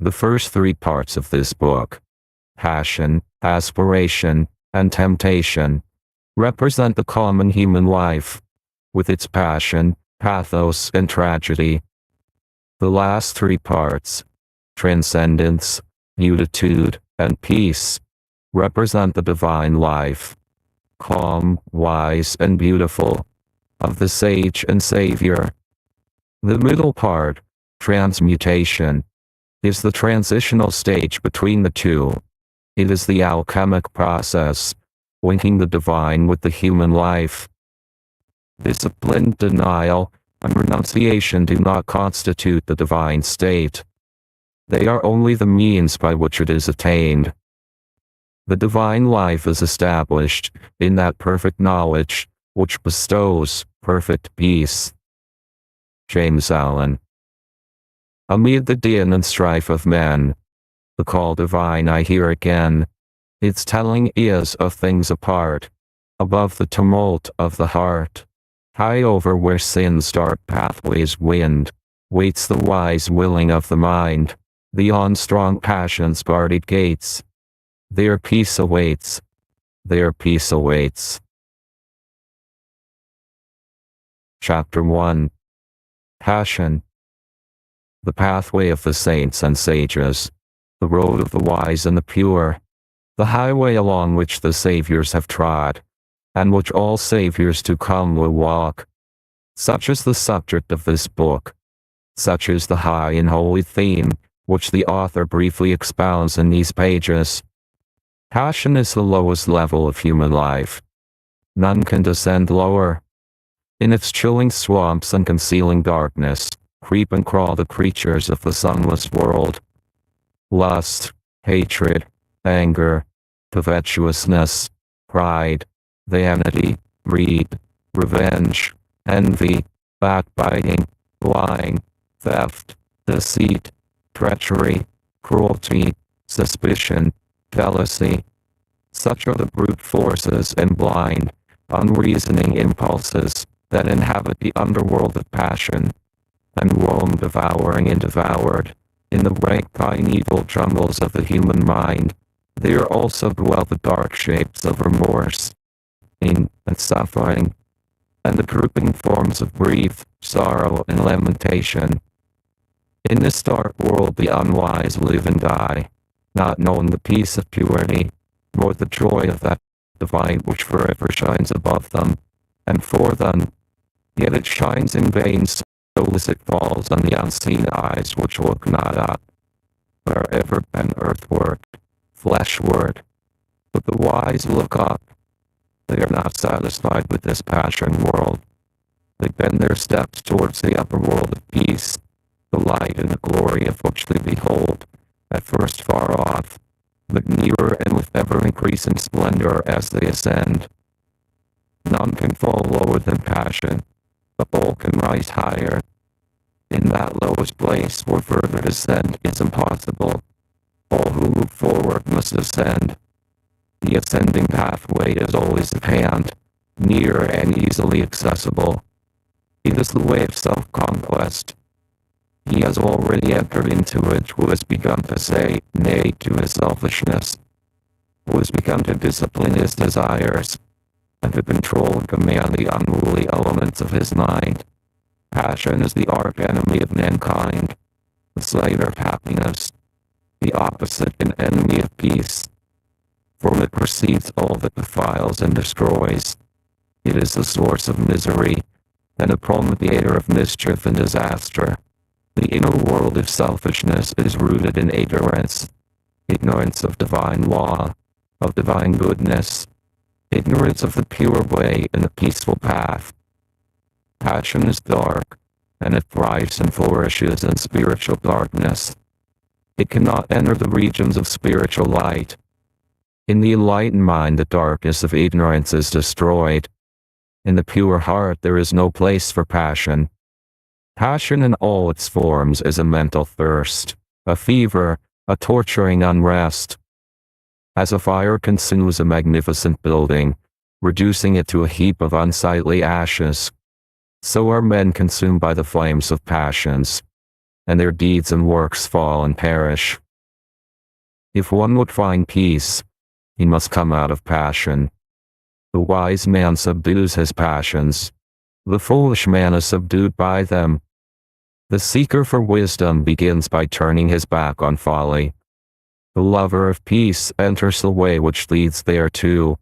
The first three parts of this book, passion, aspiration, and temptation, represent the common human life, with its passion, pathos, and tragedy. The last three parts, transcendence, beatitude, and peace, represent the divine life, calm, wise, and beautiful, of the sage and savior. The middle part, transmutation, is the transitional stage between the two. It is the alchemic process, linking the divine with the human life. Discipline, denial, and renunciation do not constitute the divine state. They are only the means by which it is attained. The divine life is established in that perfect knowledge, which bestows perfect peace. James Allen. Amid the din and strife of men, the call divine I hear again, its telling is of things apart, above the tumult of the heart, high over where sin's dark pathways wind, waits the wise willing of the mind, beyond strong passion's guarded gates. Their peace awaits. Their peace awaits. Chapter 1. Passion. The pathway of the saints and sages, the road of the wise and the pure, the highway along which the saviors have trod, and which all saviors to come will walk. Such is the subject of this book. Such is the high and holy theme, which the author briefly expounds in these pages. Passion is the lowest level of human life. None can descend lower. In its chilling swamps and concealing darkness, creep and crawl the creatures of the sunless world. Lust, hatred, anger, covetousness, pride, vanity, greed, revenge, envy, backbiting, lying, theft, deceit, treachery, cruelty, suspicion, jealousy. Such are the brute forces and blind, unreasoning impulses that inhabit the underworld of passion, and roam devouring and devoured, in the rank primeval jungles of the human mind. There also dwell the dark shapes of remorse, pain, and suffering, and the drooping forms of grief, sorrow, and lamentation. In this dark world the unwise live and die, not knowing the peace of purity, nor the joy of that divine which forever shines above them, and for them. Yet it shines in vain so as it falls on the unseen eyes which look not up, but are ever bent earthward, fleshward. But the wise look up. They are not satisfied with this passion world. They bend their steps towards the upper world of peace, the light and the glory of which they behold, at first far off, but nearer and with ever-increasing splendor as they ascend. None can fall lower than passion, but all can rise higher. In that lowest place where further descent is impossible, all who move forward must ascend. The ascending pathway is always at hand, near and easily accessible. It is the way of self-conquest. He has already entered into it who has begun to say nay to his selfishness, who has begun to discipline his desires, and to control and command the unruly elements of his mind. Passion is the arch-enemy of mankind, the slayer of happiness, the opposite and enemy of peace. From it proceeds all that defiles and destroys. It is the source of misery, and a promulgator of mischief and disaster. The inner world of selfishness is rooted in ignorance of divine law, of divine goodness, ignorance of the pure way and the peaceful path. Passion is dark, and it thrives and flourishes in spiritual darkness. It cannot enter the regions of spiritual light. In the enlightened mind the darkness of ignorance is destroyed. In the pure heart there is no place for passion. Passion in all its forms is a mental thirst, a fever, a torturing unrest. As a fire consumes a magnificent building, reducing it to a heap of unsightly ashes, so are men consumed by the flames of passions. and their deeds and works fall and perish. If one would find peace, he must come out of passion. The wise man subdues his passions. The foolish man is subdued by them. The seeker for wisdom begins by turning his back on folly. The lover of peace enters the way which leads thereto,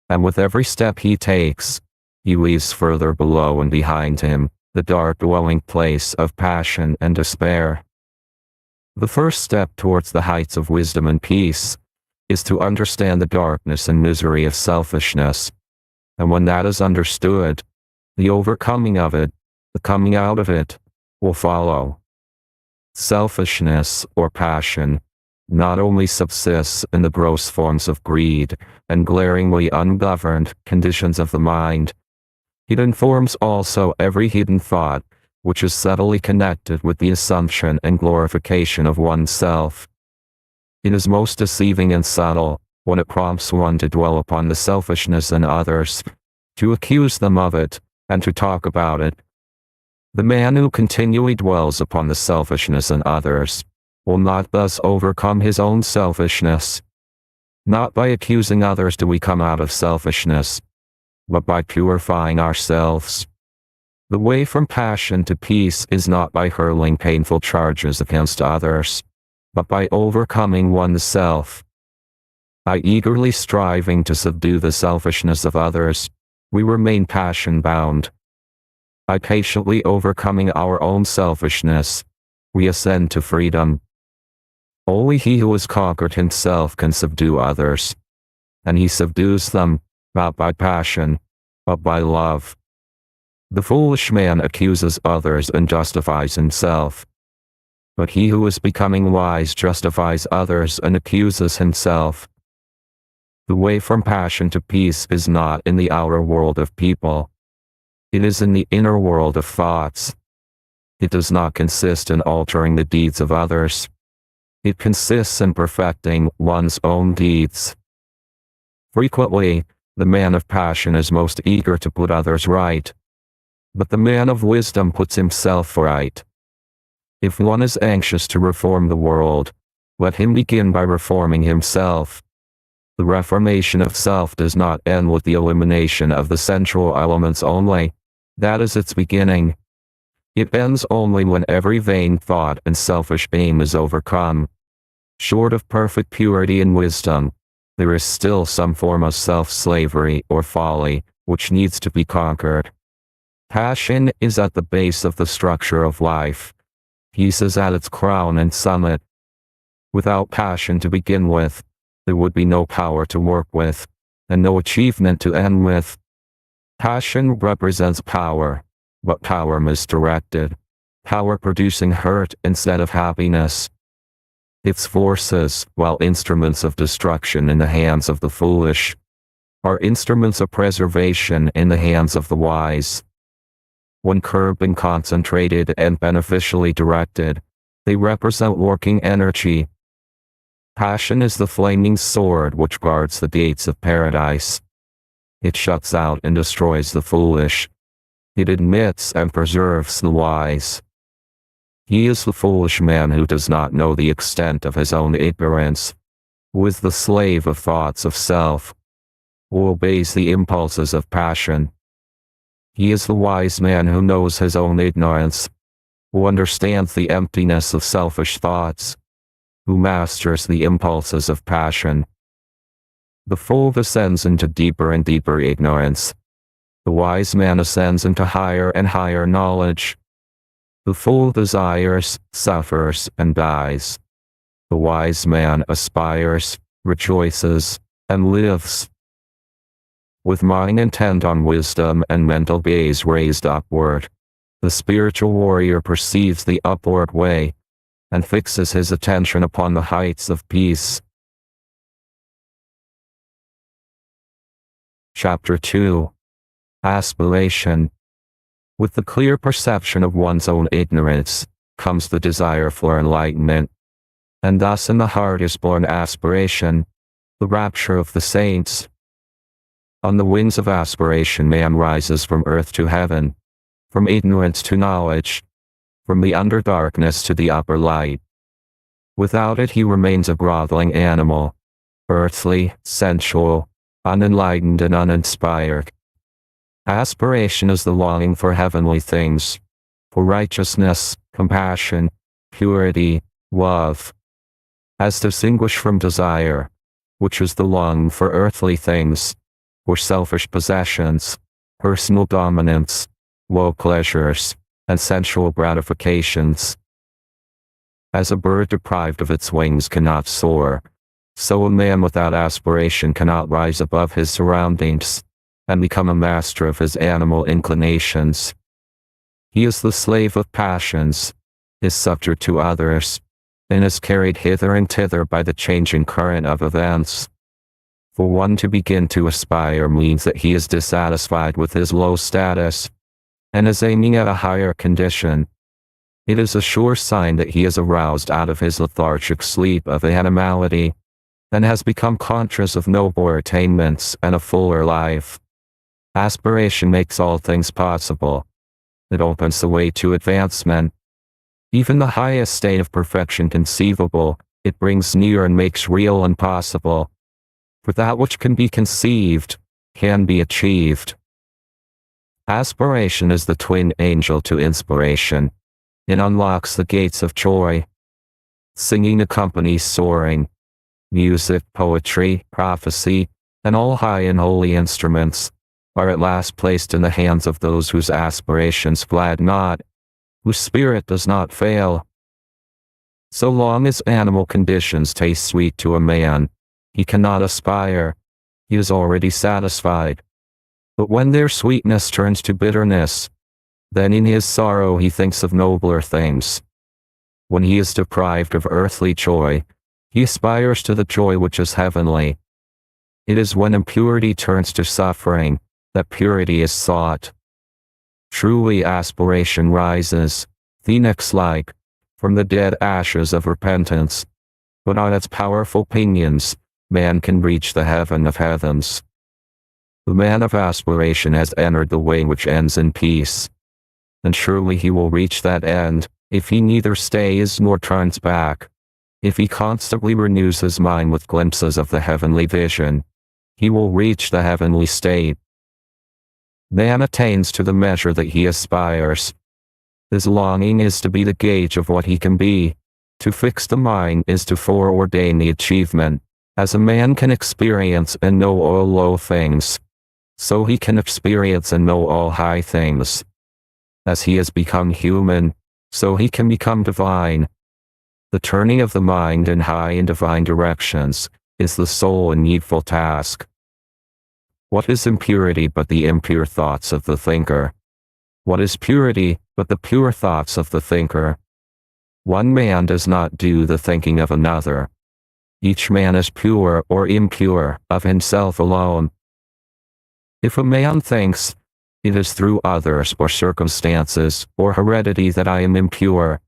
and with every step he takes, he leaves further below and behind him the dark dwelling place of passion and despair. The first step towards the heights of wisdom and peace is to understand the darkness and misery of selfishness, and when that is understood, the overcoming of it, the coming out of it, will follow. Selfishness, or passion, not only subsists in the gross forms of greed and glaringly ungoverned conditions of the mind, it informs also every hidden thought which is subtly connected with the assumption and glorification of oneself. It is most deceiving and subtle when it prompts one to dwell upon the selfishness in others, to accuse them of it, and to talk about it. The man who continually dwells upon the selfishness in others will not thus overcome his own selfishness. Not by accusing others do we come out of selfishness, but by purifying ourselves. The way from passion to peace is not by hurling painful charges against others, but by overcoming oneself. By eagerly striving to subdue the selfishness of others, we remain passion-bound. By patiently overcoming our own selfishness, we ascend to freedom. Only he who has conquered himself can subdue others, and he subdues them, not by passion, but by love. The foolish man accuses others and justifies himself, but he who is becoming wise justifies others and accuses himself. The way from passion to peace is not in the outer world of people. It is in the inner world of thoughts. It does not consist in altering the deeds of others. It consists in perfecting one's own deeds. Frequently, the man of passion is most eager to put others right, but the man of wisdom puts himself right. If one is anxious to reform the world, let him begin by reforming himself. The reformation of self does not end with the elimination of the sensual elements only. That is its beginning. It ends only when every vain thought and selfish aim is overcome. Short of perfect purity and wisdom, there is still some form of self-slavery or folly, which needs to be conquered. Passion is at the base of the structure of life. Peace is at its crown and summit. Without passion to begin with, there would be no power to work with, and no achievement to end with. Passion represents power, but power misdirected, power producing hurt instead of happiness. Its forces, while instruments of destruction in the hands of the foolish, are instruments of preservation in the hands of the wise. When curbed and concentrated and beneficially directed, they represent working energy. Passion is the flaming sword which guards the gates of paradise. It shuts out and destroys the foolish. It admits and preserves the wise. He is the foolish man who does not know the extent of his own ignorance, who is the slave of thoughts of self, who obeys the impulses of passion. He is the wise man who knows his own ignorance, who understands the emptiness of selfish thoughts, who masters the impulses of passion. The fool descends into deeper and deeper ignorance. The wise man ascends into higher and higher knowledge. The fool desires, suffers, and dies. The wise man aspires, rejoices, and lives. With mind intent on wisdom and mental gaze raised upward, the spiritual warrior perceives the upward way, and fixes his attention upon the heights of peace. Chapter 2. Aspiration. With the clear perception of one's own ignorance, comes the desire for enlightenment, and thus in the heart is born aspiration, the rapture of the saints. On the wings of aspiration man rises from earth to heaven, from ignorance to knowledge. from the underdarkness to the upper light. Without it he remains a groveling animal, earthly, sensual, unenlightened and uninspired. Aspiration is the longing for heavenly things, for righteousness, compassion, purity, love, as distinguished from desire, which is the longing for earthly things, for selfish possessions, personal dominance, low pleasures, and sensual gratifications. As a bird deprived of its wings cannot soar, so a man without aspiration cannot rise above his surroundings and become a master of his animal inclinations. He is the slave of passions, is subject to others, and is carried hither and thither by the changing current of events. For one to begin to aspire means that he is dissatisfied with his low status, and is aiming at a higher condition. It is a sure sign that he is aroused out of his lethargic sleep of animality, and has become conscious of nobler attainments and a fuller life. Aspiration makes all things possible. It opens the way to advancement. Even the highest state of perfection conceivable, it brings near and makes real and possible. For that which can be conceived, can be achieved. Aspiration is the twin angel to inspiration. It unlocks the gates of joy. Singing accompanies soaring. Music, poetry, prophecy, and all high and holy instruments are at last placed in the hands of those whose aspirations flag not, whose spirit does not fail. So long as animal conditions taste sweet to a man, he cannot aspire. He is already satisfied. But when their sweetness turns to bitterness, then in his sorrow he thinks of nobler things. When he is deprived of earthly joy, he aspires to the joy which is heavenly. It is when impurity turns to suffering that purity is sought. Truly aspiration rises, phoenix-like, from the dead ashes of repentance, but on its powerful pinions, man can reach the heaven of heavens. The man of aspiration has entered the way which ends in peace, and surely he will reach that end, if he neither stays nor turns back. If he constantly renews his mind with glimpses of the heavenly vision, he will reach the heavenly state. Man attains to the measure that he aspires. His longing is to be the gauge of what he can be. To fix the mind is to foreordain the achievement. As a man can experience and know all low things, so he can experience and know all high things. As he has become human, so he can become divine. The turning of the mind in high and divine directions is the sole and needful task. What is impurity but the impure thoughts of the thinker? What is purity but the pure thoughts of the thinker? One man does not do the thinking of another. Each man is pure or impure of himself alone. If a man thinks, it is through others or circumstances or heredity that I am impure,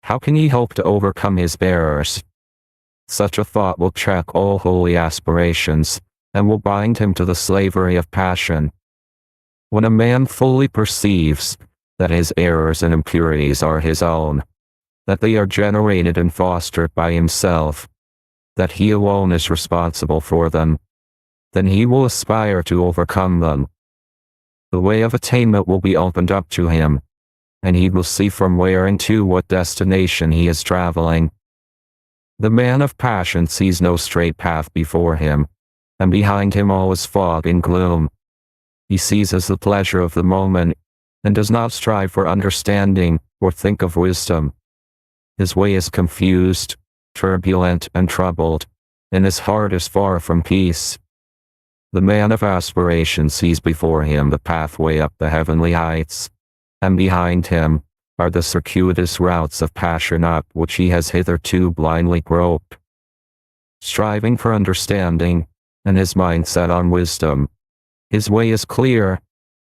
how can he hope to overcome his errors? Such a thought will check all holy aspirations, and will bind him to the slavery of passion. When a man fully perceives that his errors and impurities are his own, that they are generated and fostered by himself, that he alone is responsible for them, then he will aspire to overcome them. The way of attainment will be opened up to him, and he will see from where and to what destination he is traveling. The man of passion sees no straight path before him, and behind him all is fog and gloom. He seizes the pleasure of the moment, and does not strive for understanding or think of wisdom. His way is confused, turbulent, and troubled, and his heart is far from peace. The man of aspiration sees before him the pathway up the heavenly heights, and behind him are the circuitous routes of passion up which he has hitherto blindly groped. Striving for understanding, and his mind set on wisdom, his way is clear,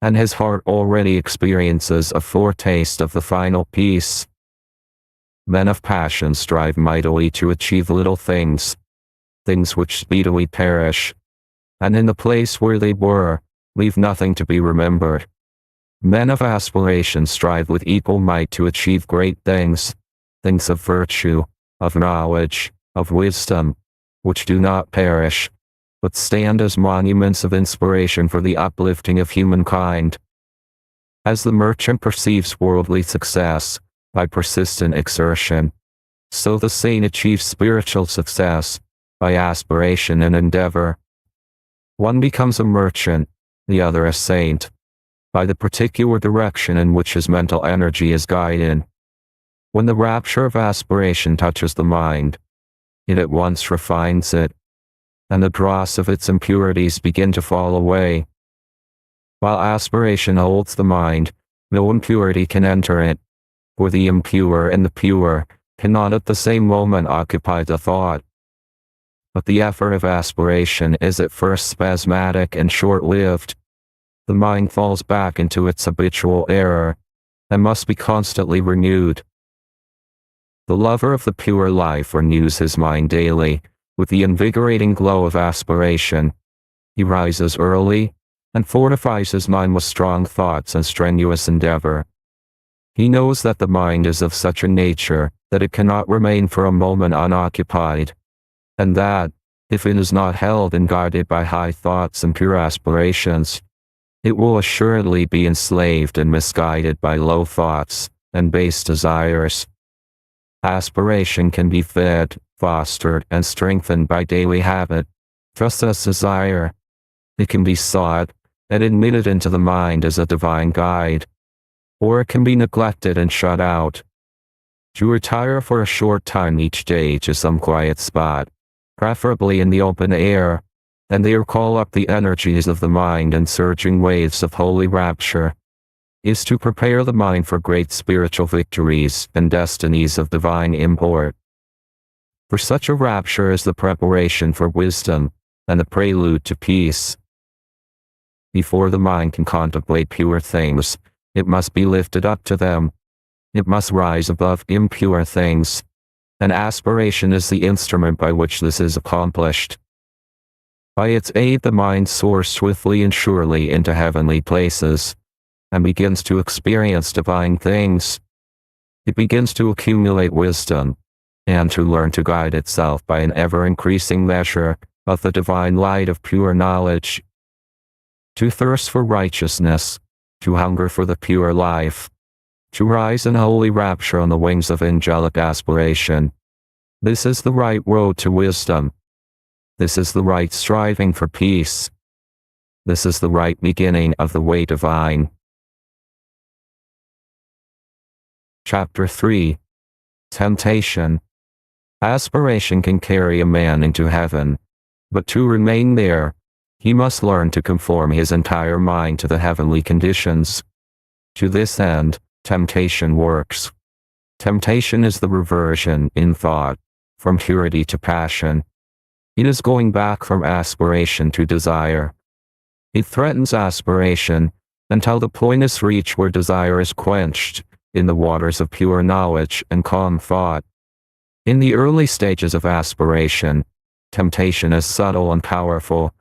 and his heart already experiences a foretaste of the final peace. Men of passion strive mightily to achieve little things, things which speedily perish, and in the place where they were, leave nothing to be remembered. Men of aspiration strive with equal might to achieve great things, things of virtue, of knowledge, of wisdom, which do not perish, but stand as monuments of inspiration for the uplifting of humankind. As the merchant perceives worldly success by persistent exertion, so the saint achieves spiritual success by aspiration and endeavor. One becomes a merchant, the other a saint, by the particular direction in which his mental energy is guided. When the rapture of aspiration touches the mind, it at once refines it, and the dross of its impurities begin to fall away. While aspiration holds the mind, no impurity can enter it, for the impure and the pure cannot at the same moment occupy the thought. But the effort of aspiration is at first spasmodic and short-lived. The mind falls back into its habitual error, and must be constantly renewed. The lover of the pure life renews his mind daily, with the invigorating glow of aspiration. He rises early, and fortifies his mind with strong thoughts and strenuous endeavor. He knows that the mind is of such a nature that it cannot remain for a moment unoccupied, and that, if it is not held and guided by high thoughts and pure aspirations, it will assuredly be enslaved and misguided by low thoughts and base desires. Aspiration can be fed, fostered, and strengthened by daily habit, just as desire. It can be sought and admitted into the mind as a divine guide, or it can be neglected and shut out. To retire for a short time each day to some quiet spot, preferably in the open air, and there call up the energies of the mind in surging waves of holy rapture, is to prepare the mind for great spiritual victories and destinies of divine import. For such a rapture is the preparation for wisdom and the prelude to peace. Before the mind can contemplate pure things, it must be lifted up to them. It must rise above impure things, and aspiration is the instrument by which this is accomplished. By its aid the mind soars swiftly and surely into heavenly places, and begins to experience divine things. It begins to accumulate wisdom, and to learn to guide itself by an ever-increasing measure of the divine light of pure knowledge. To thirst for righteousness, to hunger for the pure life, to rise in holy rapture on the wings of angelic aspiration. This is the right road to wisdom. This is the right striving for peace. This is the right beginning of the way divine. Chapter 3. Temptation. Aspiration can carry a man into heaven, but to remain there, he must learn to conform his entire mind to the heavenly conditions. To this end, temptation works. Temptation is the reversion, in thought, from purity to passion. It is going back from aspiration to desire. It threatens aspiration until the point is reached where desire is quenched in the waters of pure knowledge and calm thought. In the early stages of aspiration, temptation is subtle and powerful,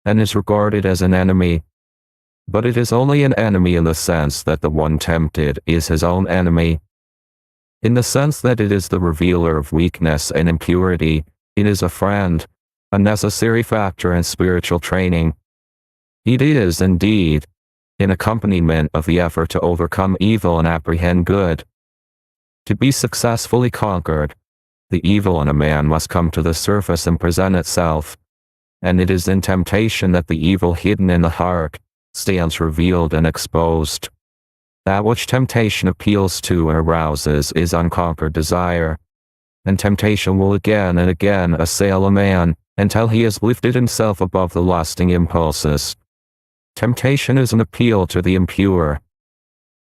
and is regarded as an enemy. But it is only an enemy in the sense that the one tempted is his own enemy. In the sense that it is the revealer of weakness and impurity, it is a friend, a necessary factor in spiritual training. It is, indeed, an accompaniment of the effort to overcome evil and apprehend good. To be successfully conquered, the evil in a man must come to the surface and present itself, and it is in temptation that the evil hidden in the heart stands revealed and exposed. That which temptation appeals to and arouses is unconquered desire, and temptation will again and again assail a man until he has lifted himself above the lusting impulses. Temptation is an appeal to the impure.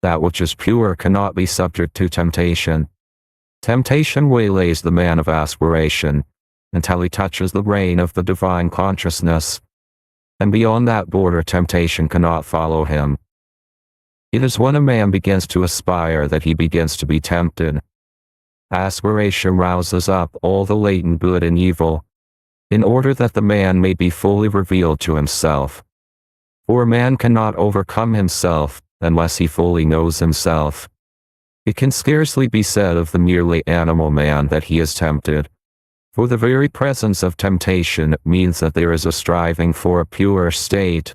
That which is pure cannot be subject to temptation. Temptation waylays the man of aspiration until he touches the reign of the divine consciousness, and beyond that border temptation cannot follow him. It is when a man begins to aspire that he begins to be tempted. Aspiration rouses up all the latent good and evil, in order that the man may be fully revealed to himself. For a man cannot overcome himself unless he fully knows himself. It can scarcely be said of the merely animal man that he is tempted, for the very presence of temptation means that there is a striving for a pure state.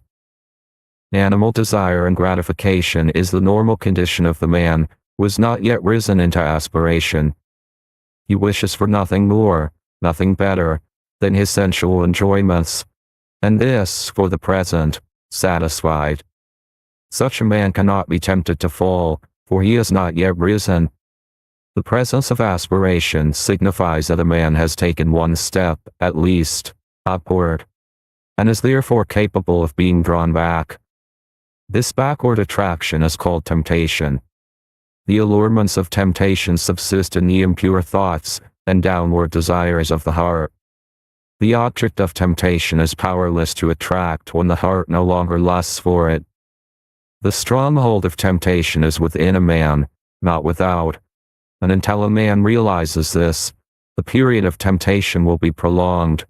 Animal desire and gratification is the normal condition of the man who has not yet risen into aspiration. He wishes for nothing more, nothing better, than his sensual enjoyments, and this, for the present, satisfied. Such a man cannot be tempted to fall, for he has not yet risen. The presence of aspiration signifies that a man has taken one step, at least, upward, and is therefore capable of being drawn back. This backward attraction is called temptation. The allurements of temptation subsist in the impure thoughts and downward desires of the heart. The object of temptation is powerless to attract when the heart no longer lusts for it. The stronghold of temptation is within a man, not without, and until a man realizes this, the period of temptation will be prolonged.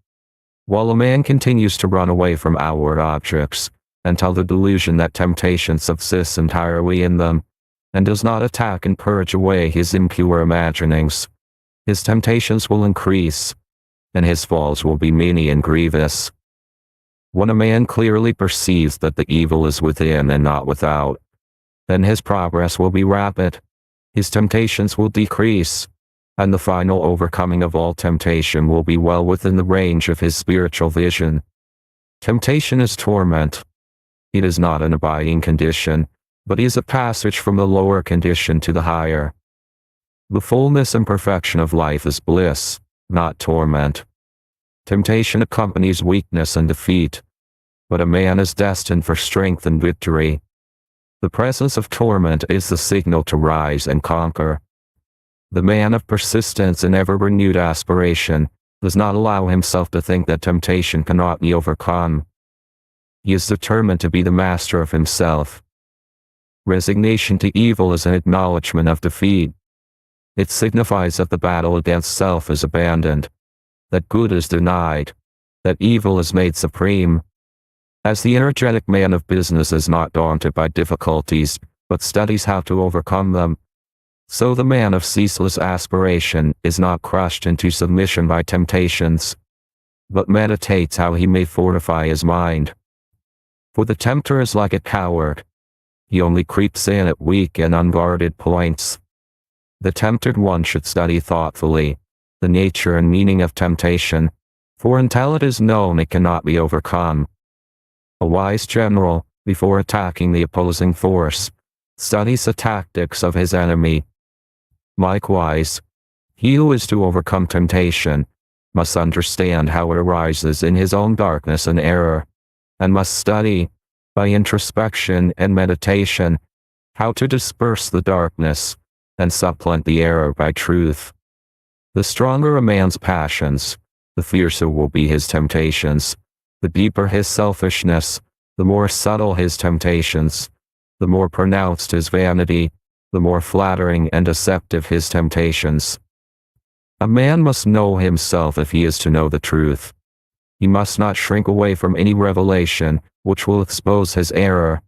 While a man continues to run away from outward objects, until the delusion that temptation subsists entirely in them, and does not attack and purge away his impure imaginings, his temptations will increase, and his falls will be many and grievous. When a man clearly perceives that the evil is within and not without, then his progress will be rapid, his temptations will decrease, and the final overcoming of all temptation will be well within the range of his spiritual vision. Temptation is torment. It is not an abiding condition, but is a passage from the lower condition to the higher. The fullness and perfection of life is bliss, not torment. Temptation accompanies weakness and defeat, but a man is destined for strength and victory. The presence of torment is the signal to rise and conquer. The man of persistence and ever-renewed aspiration does not allow himself to think that temptation cannot be overcome. He is determined to be the master of himself. Resignation to evil is an acknowledgement of defeat. It signifies that the battle against self is abandoned, that good is denied, that evil is made supreme. As the energetic man of business is not daunted by difficulties, but studies how to overcome them, so the man of ceaseless aspiration is not crushed into submission by temptations, but meditates how he may fortify his mind. For the tempter is like a coward. He only creeps in at weak and unguarded points. The tempted one should study thoughtfully the nature and meaning of temptation, for until it is known it cannot be overcome. A wise general, before attacking the opposing force, studies the tactics of his enemy. Likewise, he who is to overcome temptation must understand how it arises in his own darkness and error, and must study, by introspection and meditation, how to disperse the darkness and supplant the error by truth. The stronger a man's passions, the fiercer will be his temptations. The deeper his selfishness, the more subtle his temptations, the more pronounced his vanity, the more flattering and deceptive his temptations. A man must know himself if he is to know the truth. He must not shrink away from any revelation which will expose his error.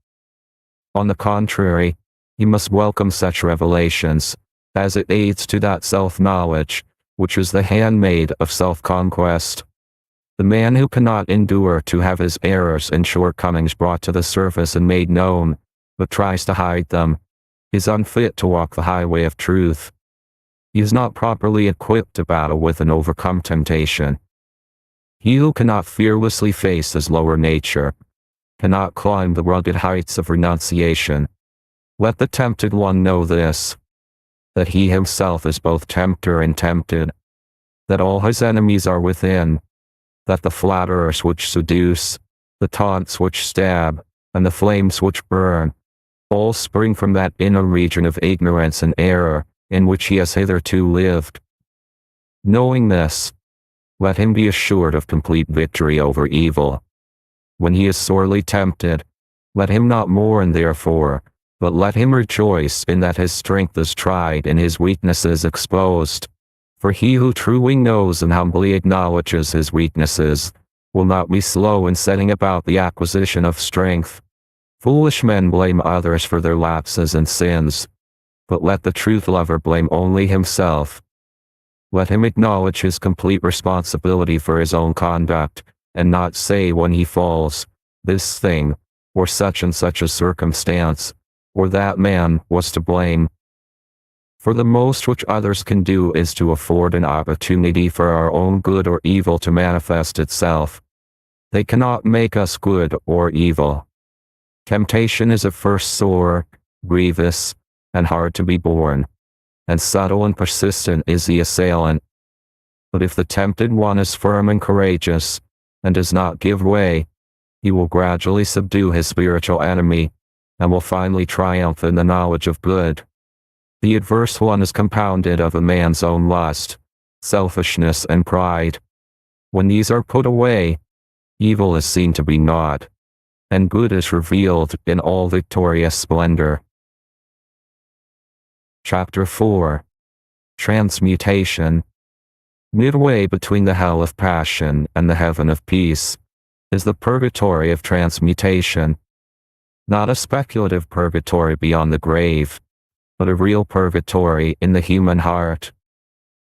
On the contrary, he must welcome such revelations, as it aids to that self-knowledge, which is the handmaid of self-conquest. The man who cannot endure to have his errors and shortcomings brought to the surface and made known, but tries to hide them, is unfit to walk the highway of truth. He is not properly equipped to battle with and overcome temptation. He who cannot fearlessly face his lower nature, cannot climb the rugged heights of renunciation. Let the tempted one know this, that he himself is both tempter and tempted, that all his enemies are within, that the flatterers which seduce, the taunts which stab, and the flames which burn, all spring from that inner region of ignorance and error in which he has hitherto lived. Knowing this, let him be assured of complete victory over evil. When he is sorely tempted, let him not mourn therefore, but let him rejoice in that his strength is tried and his weaknesses exposed. For he who truly knows and humbly acknowledges his weaknesses will not be slow in setting about the acquisition of strength. Foolish men blame others for their lapses and sins, but let the truth lover blame only himself. Let him acknowledge his complete responsibility for his own conduct, and not say when he falls, this thing, or such and such a circumstance, or that man was to blame. For the most which others can do is to afford an opportunity for our own good or evil to manifest itself. They cannot make us good or evil. Temptation is at first sore, grievous, and hard to be borne, and subtle and persistent is the assailant. But if the tempted one is firm and courageous, and does not give way, he will gradually subdue his spiritual enemy, and will finally triumph in the knowledge of good. The adverse one is compounded of a man's own lust, selfishness and pride. When these are put away, evil is seen to be naught, and good is revealed in all victorious splendor. Chapter 4. Transmutation. Midway between the hell of passion and the heaven of peace is the purgatory of transmutation. Not a speculative purgatory beyond the grave, but a real purgatory in the human heart.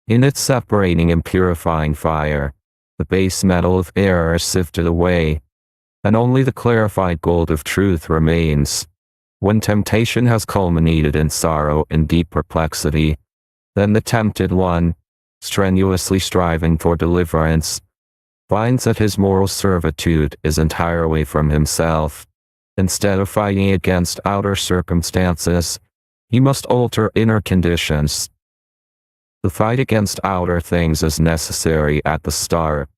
In its separating and purifying fire, the base metal of error is sifted away, and only the clarified gold of truth remains. When temptation has culminated in sorrow and deep perplexity, then the tempted one, strenuously striving for deliverance, finds that his moral servitude is entirely from himself. Instead of fighting against outer circumstances, he must alter inner conditions. The fight against outer things is necessary at the start.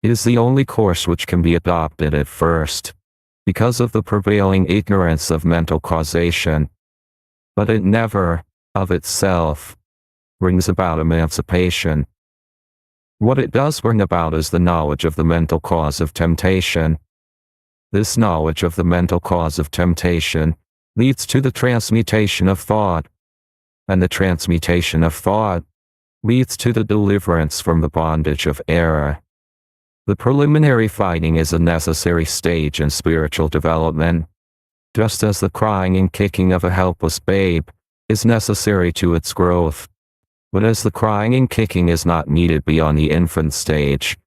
It is the only course which can be adopted at first, because of the prevailing ignorance of mental causation. But it never, of itself, brings about emancipation. What it does bring about is the knowledge of the mental cause of temptation. This knowledge of the mental cause of temptation leads to the transmutation of thought, and the transmutation of thought leads to the deliverance from the bondage of error. The preliminary fighting is a necessary stage in spiritual development, just as the crying and kicking of a helpless babe is necessary to its growth. But as the crying and kicking is not needed beyond the infant stage,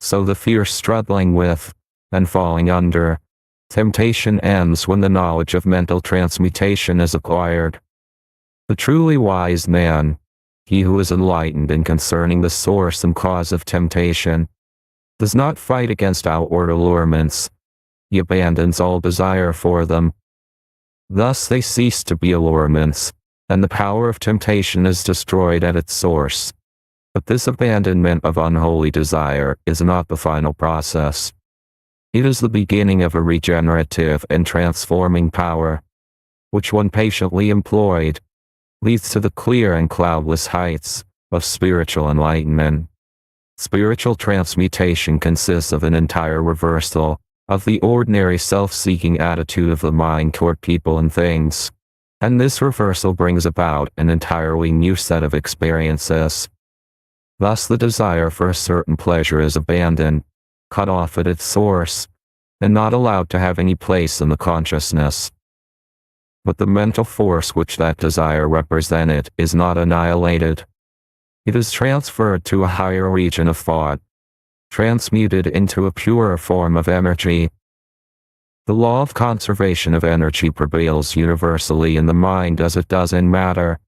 so the fierce struggling with, and falling under, temptation ends when the knowledge of mental transmutation is acquired. The truly wise man, he who is enlightened in concerning the source and cause of temptation, does not fight against outward allurements. He abandons all desire for them. Thus they cease to be allurements, and the power of temptation is destroyed at its source. But this abandonment of unholy desire is not the final process. It is the beginning of a regenerative and transforming power, which when patiently employed, leads to the clear and cloudless heights of spiritual enlightenment. Spiritual transmutation consists of an entire reversal of the ordinary self-seeking attitude of the mind toward people and things, and this reversal brings about an entirely new set of experiences. Thus the desire for a certain pleasure is abandoned, cut off at its source, and not allowed to have any place in the consciousness. But the mental force which that desire represented is not annihilated. It is transferred to a higher region of thought, transmuted into a purer form of energy. The law of conservation of energy prevails universally in the mind as it does in matter,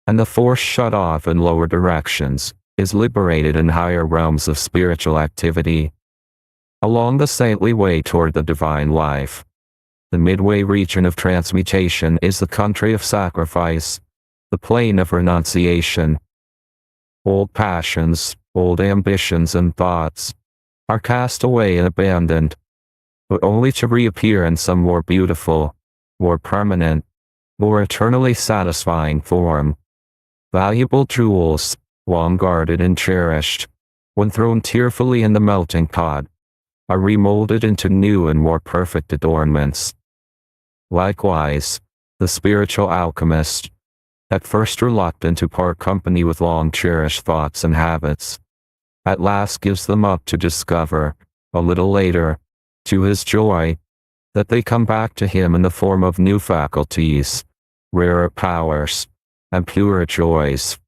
and the force shut off in lower directions is liberated in higher realms of spiritual activity. Along the saintly way toward the divine life, the midway region of transmutation is the country of sacrifice, the plain of renunciation. Old passions, old ambitions and thoughts are cast away and abandoned, but only to reappear in some more beautiful, more permanent, more eternally satisfying form. Valuable jewels, long guarded and cherished, when thrown tearfully in the melting pot, are remolded into new and more perfect adornments. Likewise, the spiritual alchemist, at first reluctant to part company with long-cherished thoughts and habits, at last gives them up to discover, a little later, to his joy, that they come back to him in the form of new faculties, rarer powers, and purer joys.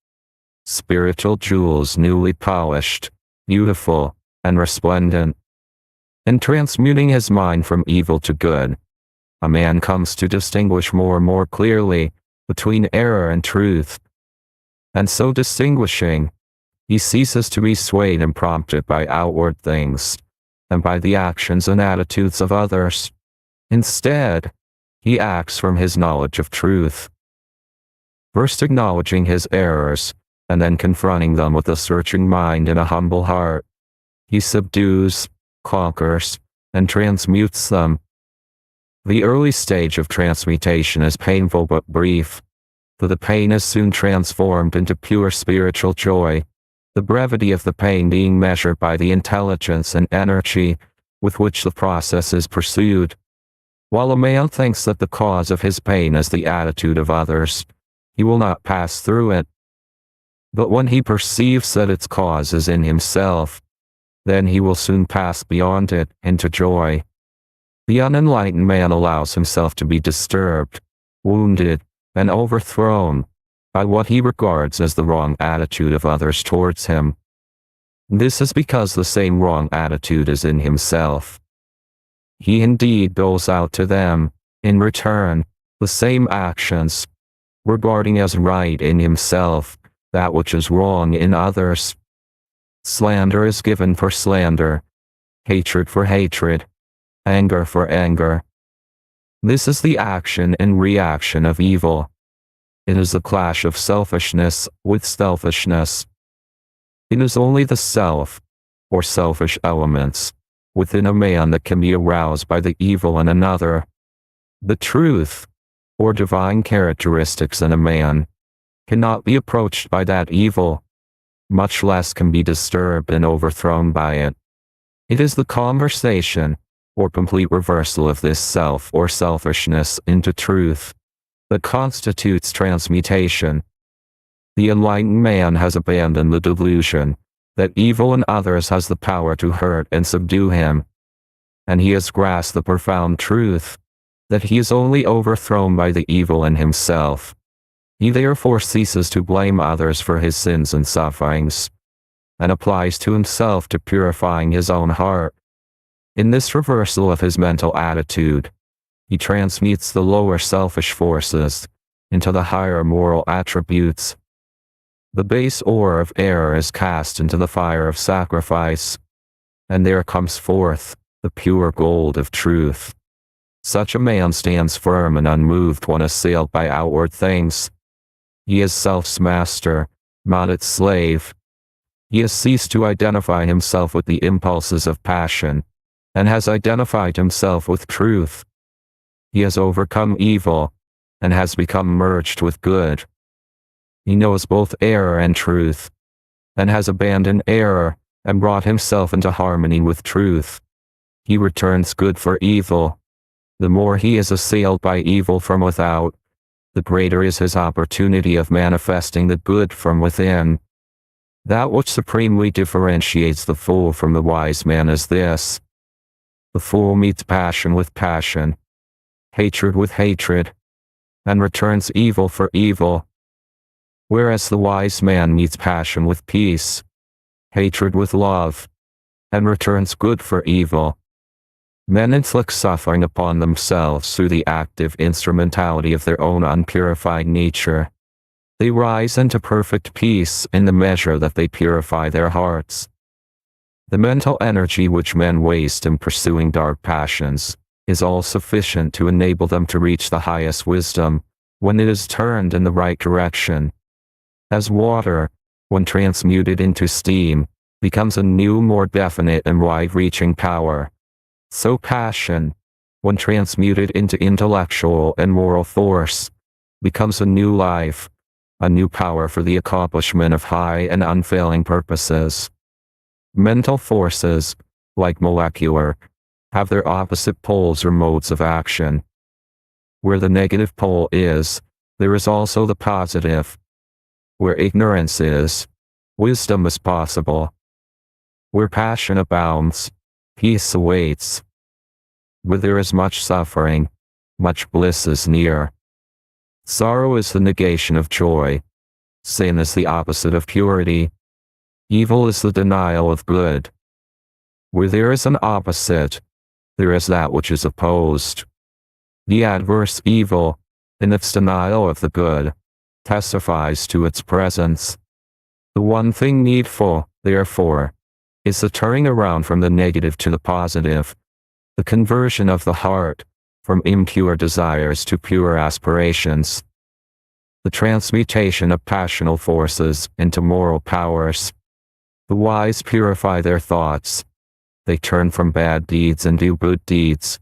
Spiritual jewels newly polished, beautiful, and resplendent. In transmuting his mind from evil to good, a man comes to distinguish more and more clearly between error and truth. And so distinguishing, he ceases to be swayed and prompted by outward things, and by the actions and attitudes of others. Instead, he acts from his knowledge of truth. First acknowledging his errors, and then confronting them with a searching mind and a humble heart, he subdues, conquers, and transmutes them. The early stage of transmutation is painful but brief, for the pain is soon transformed into pure spiritual joy, the brevity of the pain being measured by the intelligence and energy with which the process is pursued. While a man thinks that the cause of his pain is the attitude of others, he will not pass through it. But when he perceives that its cause is in himself, then he will soon pass beyond it into joy. The unenlightened man allows himself to be disturbed, wounded, and overthrown by what he regards as the wrong attitude of others towards him. This is because the same wrong attitude is in himself. He indeed doles out to them, in return, the same actions, regarding as right in himself that which is wrong in others. Slander is given for slander, hatred for hatred, anger for anger. This is the action and reaction of evil. It is the clash of selfishness with selfishness. It is only the self, or selfish elements, within a man that can be aroused by the evil in another. The truth, or divine characteristics in a man, cannot be approached by that evil, much less can be disturbed and overthrown by it. It is the conversation, or complete reversal of this self or selfishness into truth, that constitutes transmutation. The enlightened man has abandoned the delusion that evil in others has the power to hurt and subdue him, and he has grasped the profound truth that he is only overthrown by the evil in himself. He therefore ceases to blame others for his sins and sufferings, and applies to himself to purifying his own heart. In this reversal of his mental attitude, he transmutes the lower selfish forces into the higher moral attributes. The base ore of error is cast into the fire of sacrifice, and there comes forth the pure gold of truth. Such a man stands firm and unmoved when assailed by outward things. He is self's master, not its slave. He has ceased to identify himself with the impulses of passion, and has identified himself with truth. He has overcome evil, and has become merged with good. He knows both error and truth, and has abandoned error, and brought himself into harmony with truth. He returns good for evil. The more he is assailed by evil from without, the greater is his opportunity of manifesting the good from within. That which supremely differentiates the fool from the wise man is this: the fool meets passion with passion, hatred with hatred, and returns evil for evil, whereas the wise man meets passion with peace, hatred with love, and returns good for evil. Men inflict suffering upon themselves through the active instrumentality of their own unpurified nature. They rise into perfect peace in the measure that they purify their hearts. The mental energy which men waste in pursuing dark passions is all sufficient to enable them to reach the highest wisdom when it is turned in the right direction. As water, when transmuted into steam, becomes a new, more definite and wide-reaching power, so passion, when transmuted into intellectual and moral force, becomes a new life, a new power for the accomplishment of high and unfailing purposes. Mental forces, like molecular, have their opposite poles or modes of action. Where the negative pole is, there is also the positive. Where ignorance is, wisdom is possible. Where passion abounds, peace awaits. Where there is much suffering, much bliss is near. Sorrow is the negation of joy. Sin is the opposite of purity. Evil is the denial of good. Where there is an opposite, there is that which is opposed. The adverse evil, in its denial of the good, testifies to its presence. The one thing needful, therefore, is the turning around from the negative to the positive, the conversion of the heart from impure desires to pure aspirations, the transmutation of passional forces into moral powers. The wise purify their thoughts. They turn from bad deeds and do good deeds.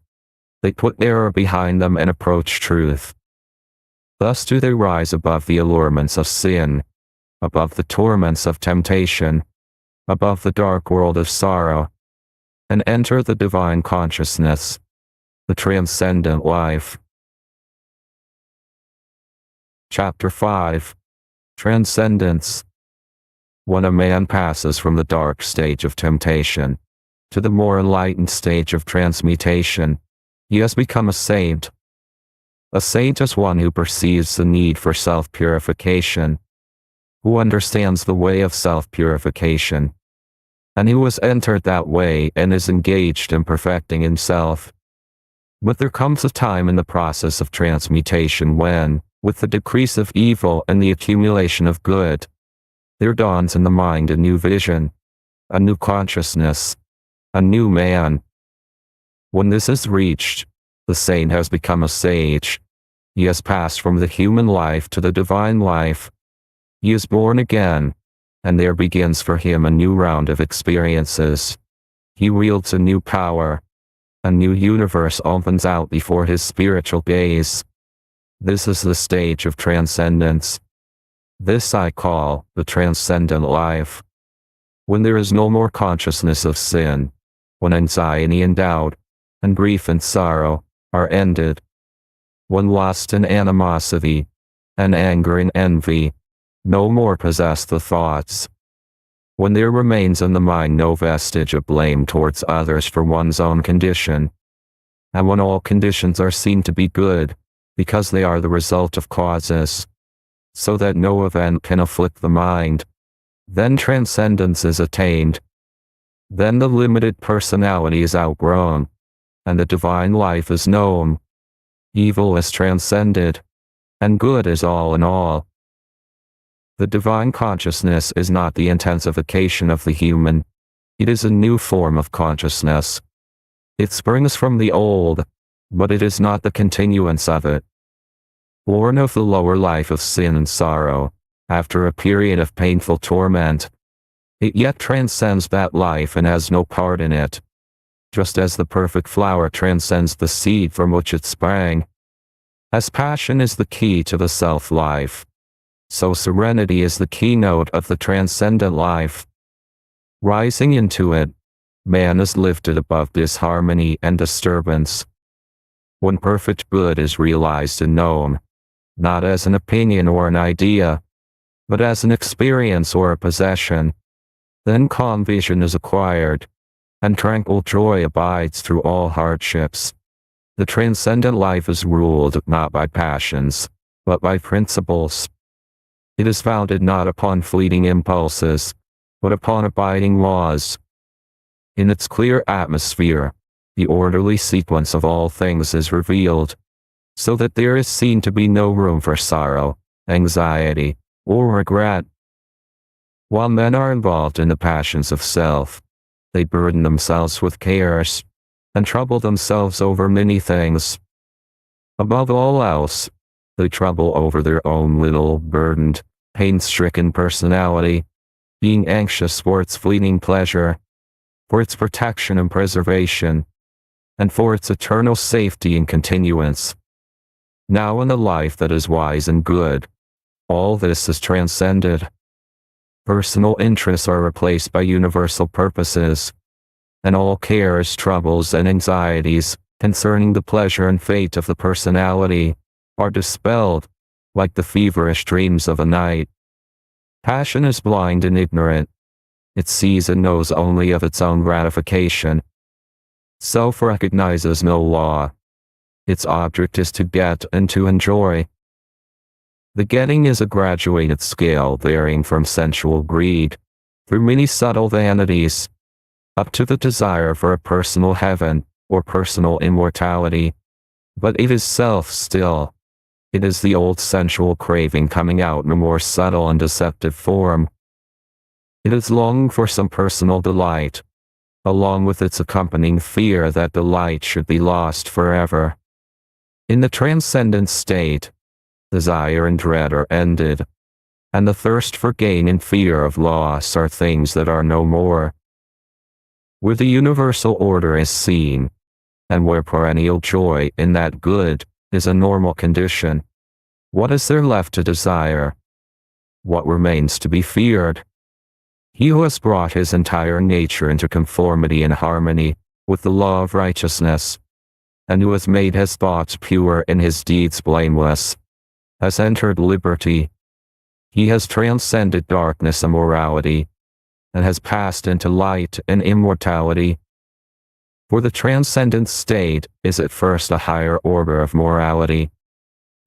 They put error behind them and approach truth. Thus do they rise above the allurements of sin, above the torments of temptation, above the dark world of sorrow, and enter the divine consciousness, the transcendent life. Chapter 5. Transcendence. When a man passes from the dark stage of temptation to the more enlightened stage of transmutation, he has become a saint. A saint is one who perceives the need for self-purification, who understands the way of self-purification, and who has entered that way and is engaged in perfecting himself. But there comes a time in the process of transmutation when, with the decrease of evil and the accumulation of good, there dawns in the mind a new vision, a new consciousness, a new man. When this is reached, the saint has become a sage. He has passed from the human life to the divine life. He is born again, and there begins for him a new round of experiences. He wields a new power. A new universe opens out before his spiritual gaze. This is the stage of transcendence. This I call the transcendent life. When there is no more consciousness of sin, when anxiety and doubt, and grief and sorrow are ended, when lust and animosity, and anger and envy no more possess the thoughts, when there remains in the mind no vestige of blame towards others for one's own condition, and when all conditions are seen to be good, because they are the result of causes, so that no event can afflict the mind, then transcendence is attained. Then the limited personality is outgrown, and the divine life is known. Evil is transcended, and good is all in all. The divine consciousness is not the intensification of the human. It is a new form of consciousness. It springs from the old, but it is not the continuance of it. Born of the lower life of sin and sorrow, after a period of painful torment, it yet transcends that life and has no part in it. Just as the perfect flower transcends the seed from which it sprang. As passion is the key to the self-life, so serenity is the keynote of the transcendent life. Rising into it, man is lifted above disharmony and disturbance. When perfect good is realized and known, not as an opinion or an idea, but as an experience or a possession, then calm vision is acquired, and tranquil joy abides through all hardships. The transcendent life is ruled not by passions, but by principles. It is founded not upon fleeting impulses, but upon abiding laws. In its clear atmosphere, the orderly sequence of all things is revealed, so that there is seen to be no room for sorrow, anxiety, or regret. While men are involved in the passions of self, they burden themselves with cares, and trouble themselves over many things. Above all else, they trouble over their own little, burdened, pain-stricken personality, being anxious for its fleeting pleasure, for its protection and preservation, and for its eternal safety and continuance. Now in the life that is wise and good, all this is transcended. Personal interests are replaced by universal purposes, and all cares, troubles, and anxieties concerning the pleasure and fate of the personality are dispelled, like the feverish dreams of a night. Passion is blind and ignorant. It sees and knows only of its own gratification. Self recognizes no law. Its object is to get and to enjoy. The getting is a graduated scale varying from sensual greed, through many subtle vanities, up to the desire for a personal heaven or personal immortality. But it is self still. It is the old sensual craving coming out in a more subtle and deceptive form. It is longing for some personal delight, along with its accompanying fear that delight should be lost forever. In the transcendent state, desire and dread are ended, and the thirst for gain and fear of loss are things that are no more. Where the universal order is seen, and where perennial joy in that good is a normal condition, what is there left to desire? What remains to be feared? He who has brought his entire nature into conformity and harmony with the law of righteousness, and who has made his thoughts pure and his deeds blameless, has entered liberty. He has transcended darkness and morality, and has passed into light and immortality. For the transcendent state is at first a higher order of morality,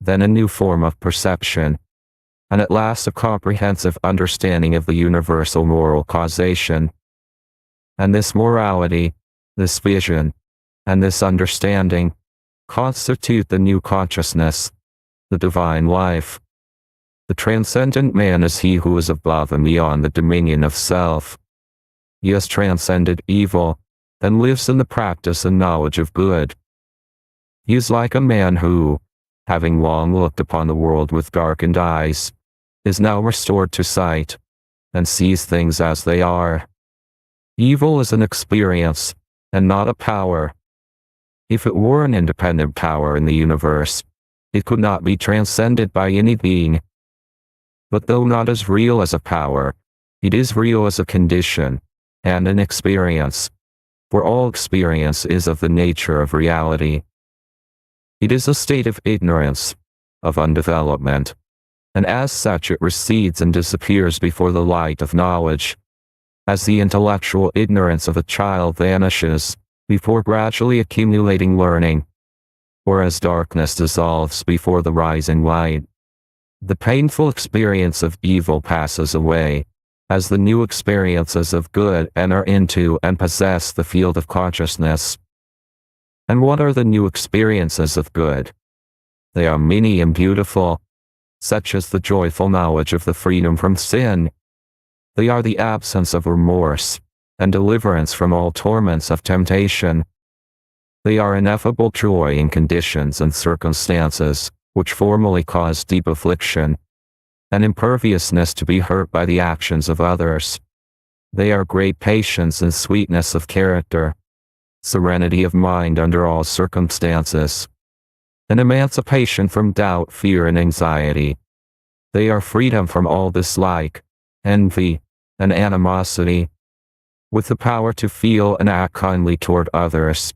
then a new form of perception, and at last a comprehensive understanding of the universal moral causation. And this morality, this vision, and this understanding constitute the new consciousness, the divine life. The transcendent man is he who is above and beyond the dominion of self. He has transcended evil, and lives in the practice and knowledge of good. He is like a man who, having long looked upon the world with darkened eyes, is now restored to sight, and sees things as they are. Evil is an experience, and not a power. If it were an independent power in the universe, it could not be transcended by any being. But though not as real as a power, it is real as a condition, and an experience, for all experience is of the nature of reality. It is a state of ignorance, of undevelopment, and as such it recedes and disappears before the light of knowledge, as the intellectual ignorance of a child vanishes before gradually accumulating learning, or as darkness dissolves before the rising light. The painful experience of evil passes away, as the new experiences of good enter into and possess the field of consciousness. And what are the new experiences of good? They are many and beautiful, such as the joyful knowledge of the freedom from sin. They are the absence of remorse, and deliverance from all torments of temptation. They are ineffable joy in conditions and circumstances which formerly caused deep affliction, and imperviousness to be hurt by the actions of others. They are great patience and sweetness of character, serenity of mind under all circumstances, and emancipation from doubt, fear, and anxiety. They are freedom from all dislike, envy, and animosity, with the power to feel and act kindly toward others,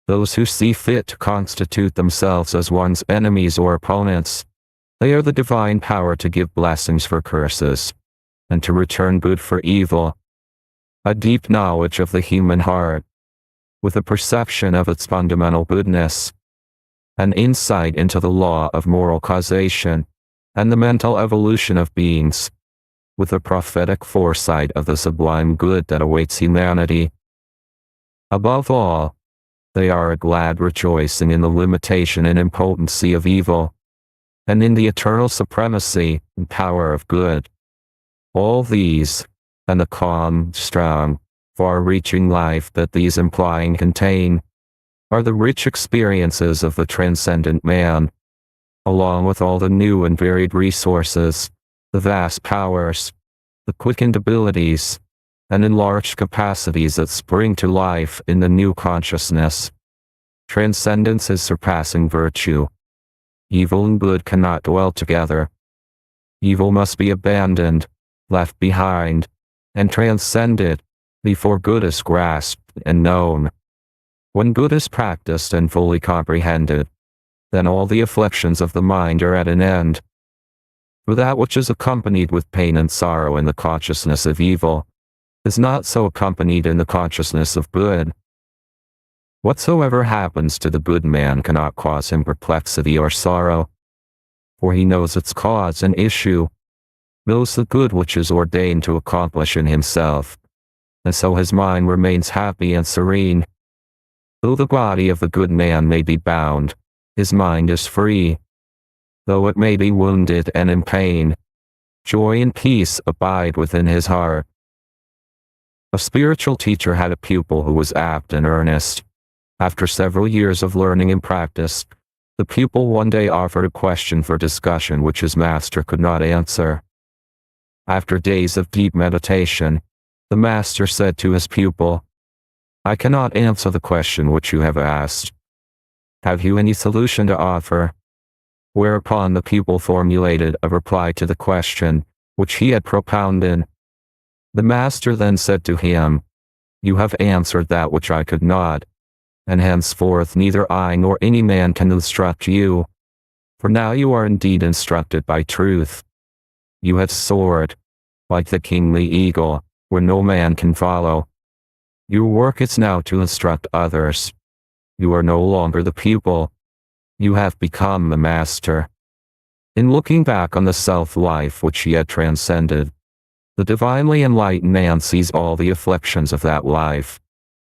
those who see fit to constitute themselves as one's enemies or opponents. They are the divine power to give blessings for curses, and to return good for evil. A deep knowledge of the human heart, with a perception of its fundamental goodness, an insight into the law of moral causation, and the mental evolution of beings, with a prophetic foresight of the sublime good that awaits humanity. Above all, they are a glad rejoicing in the limitation and impotency of evil, and in the eternal supremacy and power of good. All these, and the calm, strong, far-reaching life that these implying contain, are the rich experiences of the transcendent man, along with all the new and varied resources, the vast powers, the quickened abilities, and enlarged capacities that spring to life in the new consciousness. Transcendence is surpassing virtue. Evil and good cannot dwell together. Evil must be abandoned, left behind, and transcended before good is grasped and known. When good is practiced and fully comprehended, then all the afflictions of the mind are at an end. For that which is accompanied with pain and sorrow in the consciousness of evil is not so accompanied in the consciousness of good. Whatsoever happens to the good man cannot cause him perplexity or sorrow, for he knows its cause and issue, knows the good which is ordained to accomplish in himself, and so his mind remains happy and serene. Though the body of the good man may be bound, his mind is free. Though it may be wounded and in pain, joy and peace abide within his heart. A spiritual teacher had a pupil who was apt and earnest. After several years of learning and practice, the pupil one day offered a question for discussion which his master could not answer. After days of deep meditation, the master said to his pupil, "I cannot answer the question which you have asked. Have you any solution to offer?" Whereupon the pupil formulated a reply to the question which he had propounded. The master then said to him, "You have answered that which I could not, and henceforth neither I nor any man can instruct you, for now you are indeed instructed by truth. You have soared, like the kingly eagle, where no man can follow. Your work is now to instruct others. You are no longer the pupil. You have become the master." In looking back on the self-life which he had transcended, the divinely enlightened man sees all the afflictions of that life,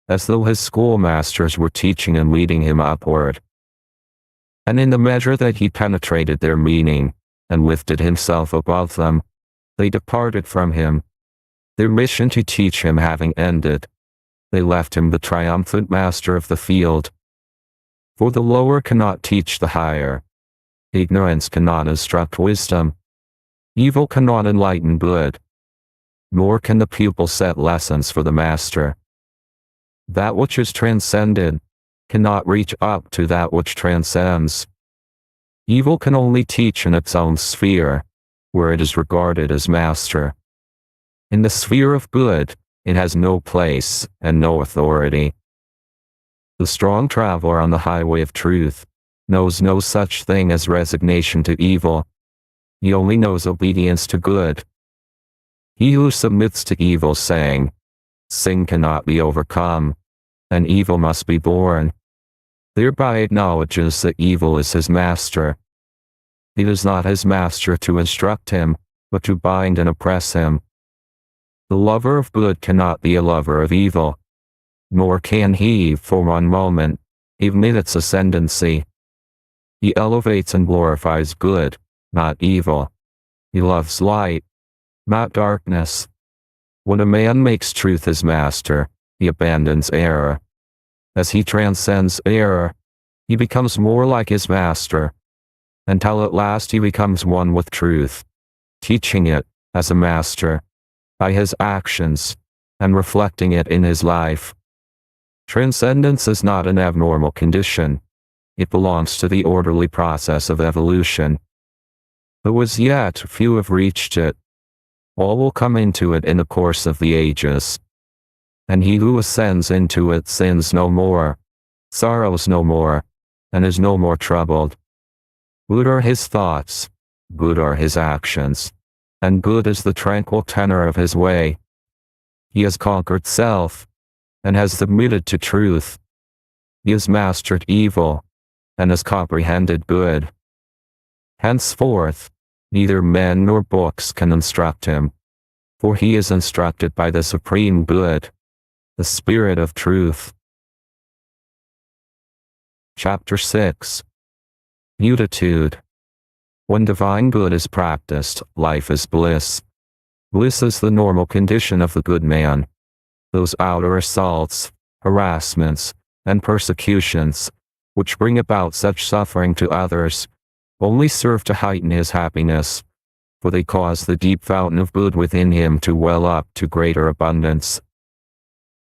as though his schoolmasters were teaching and leading him upward. And in the measure that he penetrated their meaning, and lifted himself above them, they departed from him. Their mission to teach him having ended, they left him the triumphant master of the field. For the lower cannot teach the higher. Ignorance cannot instruct wisdom. Evil cannot enlighten good. Nor can the pupil set lessons for the master. That which is transcended cannot reach up to that which transcends. Evil can only teach in its own sphere, where it is regarded as master. In the sphere of good, it has no place and no authority. The strong traveler on the highway of truth knows no such thing as resignation to evil. He only knows obedience to good. He who submits to evil, saying, "Sin cannot be overcome, and evil must be borne," thereby acknowledges that evil is his master. It is not his master to instruct him, but to bind and oppress him. The lover of good cannot be a lover of evil, nor can he, for one moment, admit its ascendancy. He elevates and glorifies good, not evil. He loves light, not darkness. When a man makes truth his master, he abandons error. As he transcends error, he becomes more like his master, until at last he becomes one with truth, teaching it, as a master, by his actions, and reflecting it in his life. Transcendence is not an abnormal condition. It belongs to the orderly process of evolution. Though as yet few have reached it, all will come into it in the course of the ages. And he who ascends into it sins no more, sorrows no more, and is no more troubled. Good are his thoughts, good are his actions, and good is the tranquil tenor of his way. He has conquered self, and has submitted to truth. He has mastered evil, and has comprehended good. Henceforth, neither men nor books can instruct him, for he is instructed by the supreme good, the Spirit of truth. Chapter 6. Beatitude. When divine good is practiced, life is bliss. Bliss is the normal condition of the good man. Those outer assaults, harassments, and persecutions, which bring about such suffering to others, only serve to heighten his happiness, for they cause the deep fountain of good within him to well up to greater abundance.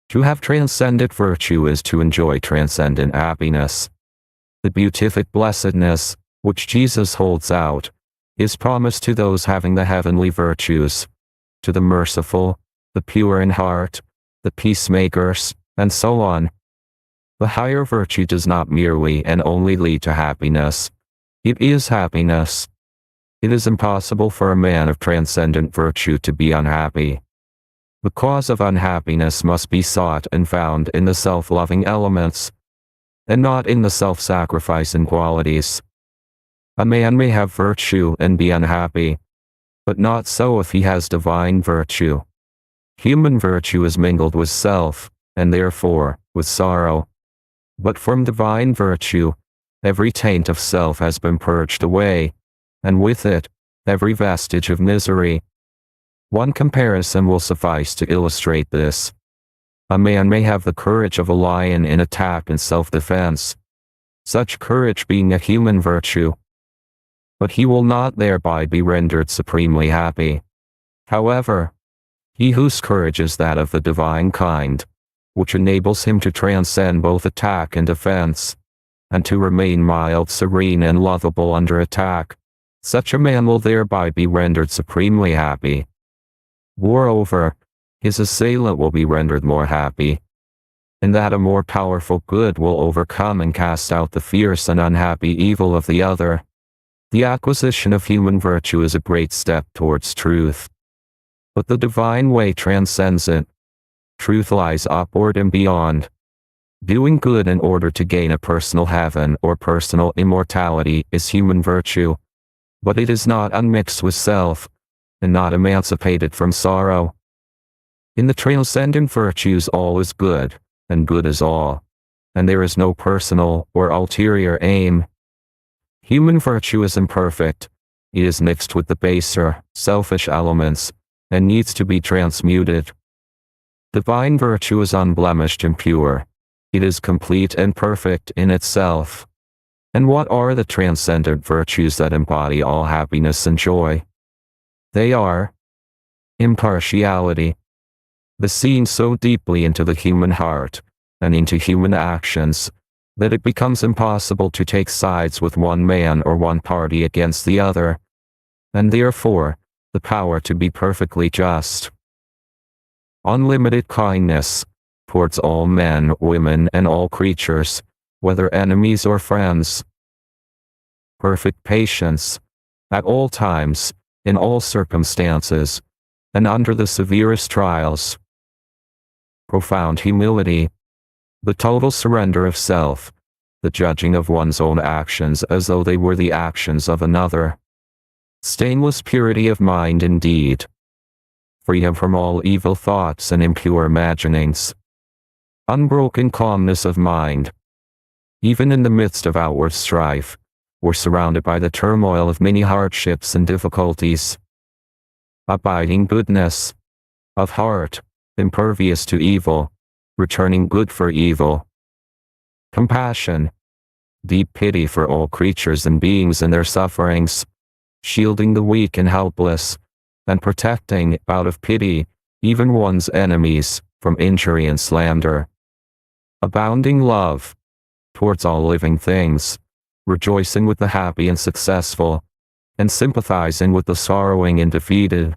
To have transcendent virtue is to enjoy transcendent happiness. The beatific blessedness, which Jesus holds out, is promised to those having the heavenly virtues, to the merciful, the pure in heart, the peacemakers, and so on. The higher virtue does not merely and only lead to happiness. It is happiness. It is impossible for a man of transcendent virtue to be unhappy. The cause of unhappiness must be sought and found in the self-loving elements, and not in the self-sacrificing qualities. A man may have virtue and be unhappy, but not so if he has divine virtue. Human virtue is mingled with self, and therefore, with sorrow. But from divine virtue, every taint of self has been purged away, and with it, every vestige of misery. One comparison will suffice to illustrate this. A man may have the courage of a lion in attack and self-defense, such courage being a human virtue. But he will not thereby be rendered supremely happy. However, he whose courage is that of the divine kind, which enables him to transcend both attack and defense, and to remain mild, serene, and lovable under attack, such a man will thereby be rendered supremely happy. Moreover, his assailant will be rendered more happy, in that a more powerful good will overcome and cast out the fierce and unhappy evil of the other. The acquisition of human virtue is a great step towards truth. But the divine way transcends it. Truth lies upward and beyond. Doing good in order to gain a personal heaven or personal immortality is human virtue, but it is not unmixed with self, and not emancipated from sorrow. In the transcendent virtues all is good, and good is all, and there is no personal or ulterior aim. Human virtue is imperfect, it is mixed with the baser, selfish elements, and needs to be transmuted. Divine virtue is unblemished and pure, it is complete and perfect in itself. And what are the transcendent virtues that embody all happiness and joy? They are impartiality, the seeing so deeply into the human heart, and into human actions, that it becomes impossible to take sides with one man or one party against the other, and therefore, the power to be perfectly just. Unlimited kindness, towards all men, women, and all creatures, whether enemies or friends. Perfect patience, at all times, in all circumstances, and under the severest trials. Profound humility, the total surrender of self, the judging of one's own actions as though they were the actions of another. Stainless purity of mind and deed, freedom from all evil thoughts and impure imaginings. Unbroken calmness of mind. Even in the midst of outward strife, we're surrounded by the turmoil of many hardships and difficulties. Abiding goodness of heart, impervious to evil, returning good for evil. Compassion, deep pity for all creatures and beings in their sufferings, shielding the weak and helpless, and protecting, out of pity, even one's enemies, from injury and slander. Abounding love, towards all living things, rejoicing with the happy and successful, and sympathizing with the sorrowing and defeated.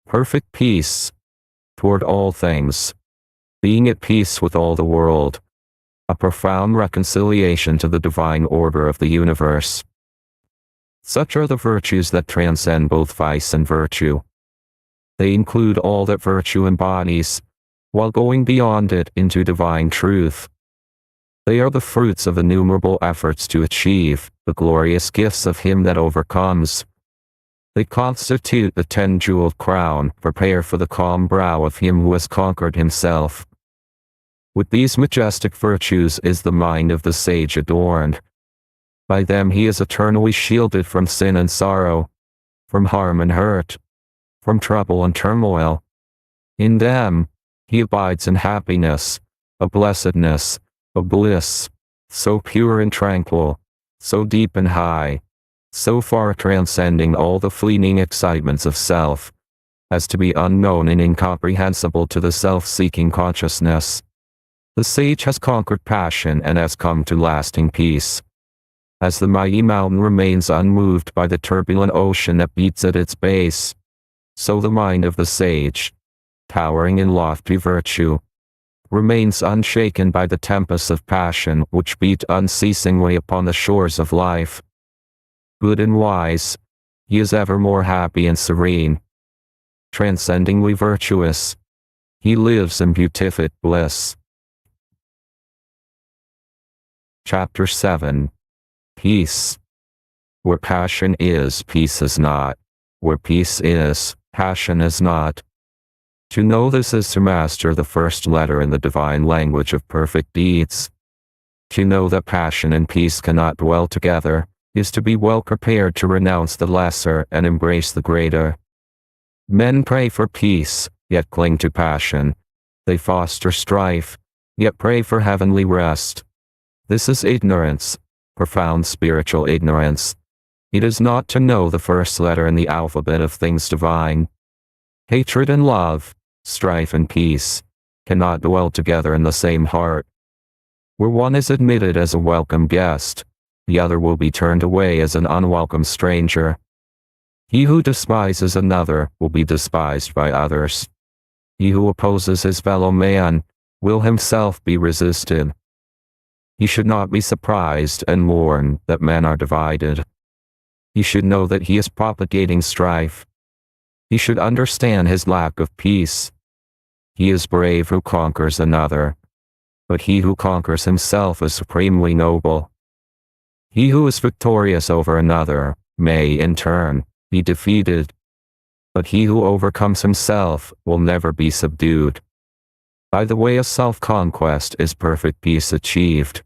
Perfect peace, toward all things, being at peace with all the world, a profound reconciliation to the divine order of the universe. Such are the virtues that transcend both vice and virtue. They include all that virtue embodies, while going beyond it into divine truth. They are the fruits of innumerable efforts to achieve the glorious gifts of him that overcomes. They constitute the 10-jeweled crown prepared for the calm brow of him who has conquered himself. With these majestic virtues is the mind of the sage adorned. By them he is eternally shielded from sin and sorrow, from harm and hurt, from trouble and turmoil. In them, he abides in happiness, a blessedness, a bliss, so pure and tranquil, so deep and high, so far transcending all the fleeting excitements of self, as to be unknown and incomprehensible to the self-seeking consciousness. The sage has conquered passion and has come to lasting peace. As the mighty mountain remains unmoved by the turbulent ocean that beats at its base, so the mind of the sage, towering in lofty virtue, remains unshaken by the tempests of passion which beat unceasingly upon the shores of life. Good and wise, he is ever more happy and serene. Transcendingly virtuous, he lives in beatific bliss. Chapter 7. Peace. Where passion is, peace is not. Where peace is, passion is not. To know this is to master the first letter in the divine language of perfect deeds. To know that passion and peace cannot dwell together is to be well prepared to renounce the lesser and embrace the greater. Men pray for peace, yet cling to passion. They foster strife, yet pray for heavenly rest. This is ignorance, profound spiritual ignorance. It is not to know the first letter in the alphabet of things divine. Hatred and love, strife and peace, cannot dwell together in the same heart. Where one is admitted as a welcome guest, the other will be turned away as an unwelcome stranger. He who despises another will be despised by others. He who opposes his fellow man will himself be resisted. He should not be surprised and mourn that men are divided. He should know that he is propagating strife. He should understand his lack of peace. He is brave who conquers another, but he who conquers himself is supremely noble. He who is victorious over another may, in turn, be defeated, but he who overcomes himself will never be subdued. By the way of self-conquest is perfect peace achieved.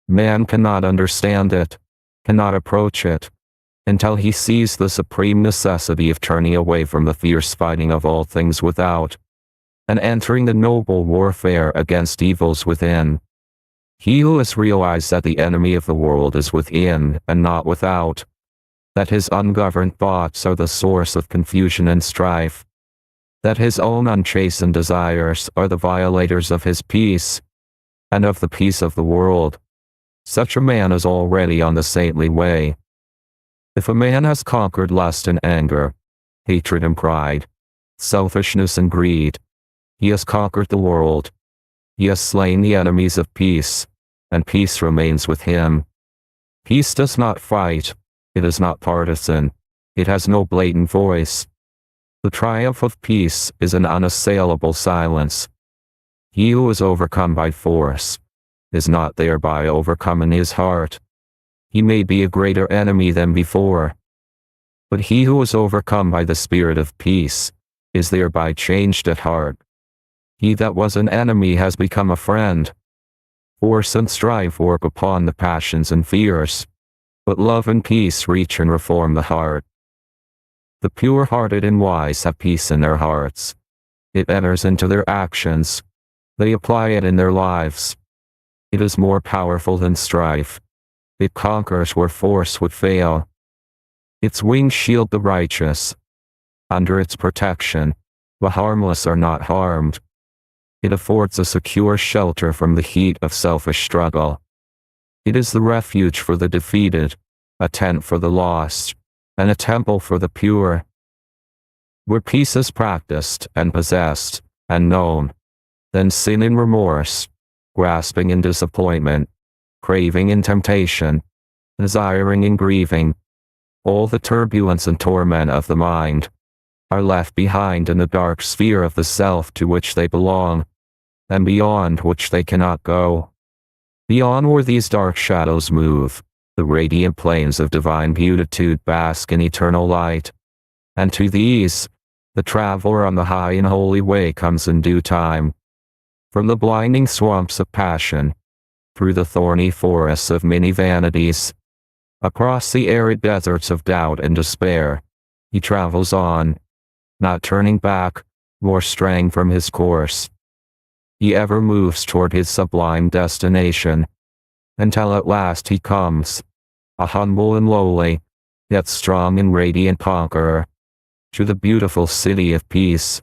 Man cannot understand it, cannot approach it, until he sees the supreme necessity of turning away from the fierce fighting of all things without, and entering the noble warfare against evils within. He who has realized that the enemy of the world is within and not without, that his ungoverned thoughts are the source of confusion and strife, that his own unchastened desires are the violators of his peace, and of the peace of the world, such a man is already on the saintly way. If a man has conquered lust and anger, hatred and pride, selfishness and greed, he has conquered the world. He has slain the enemies of peace, and peace remains with him. Peace does not fight, it is not partisan, it has no blatant voice. The triumph of peace is an unassailable silence. He who is overcome by force is not thereby overcome in his heart. He may be a greater enemy than before, but he who is overcome by the spirit of peace is thereby changed at heart. He that was an enemy has become a friend. Force and strife work upon the passions and fears, but love and peace reach and reform the heart. The pure-hearted and wise have peace in their hearts. It enters into their actions. They apply it in their lives. It is more powerful than strife. It conquers where force would fail. Its wings shield the righteous. Under its protection, the harmless are not harmed. It affords a secure shelter from the heat of selfish struggle. It is the refuge for the defeated, a tent for the lost, and a temple for the pure. Where peace is practiced and possessed and known, then sin and remorse, grasping in disappointment, craving in temptation, desiring and grieving, all the turbulence and torment of the mind, are left behind in the dark sphere of the self to which they belong, and beyond which they cannot go. Beyond where these dark shadows move, the radiant plains of divine beatitude bask in eternal light, and to these, the traveler on the high and holy way comes in due time. From the blinding swamps of passion, through the thorny forests of many vanities, across the arid deserts of doubt and despair, he travels on, not turning back, nor straying from his course. He ever moves toward his sublime destination, until at last he comes, a humble and lowly, yet strong and radiant conqueror, to the beautiful city of peace.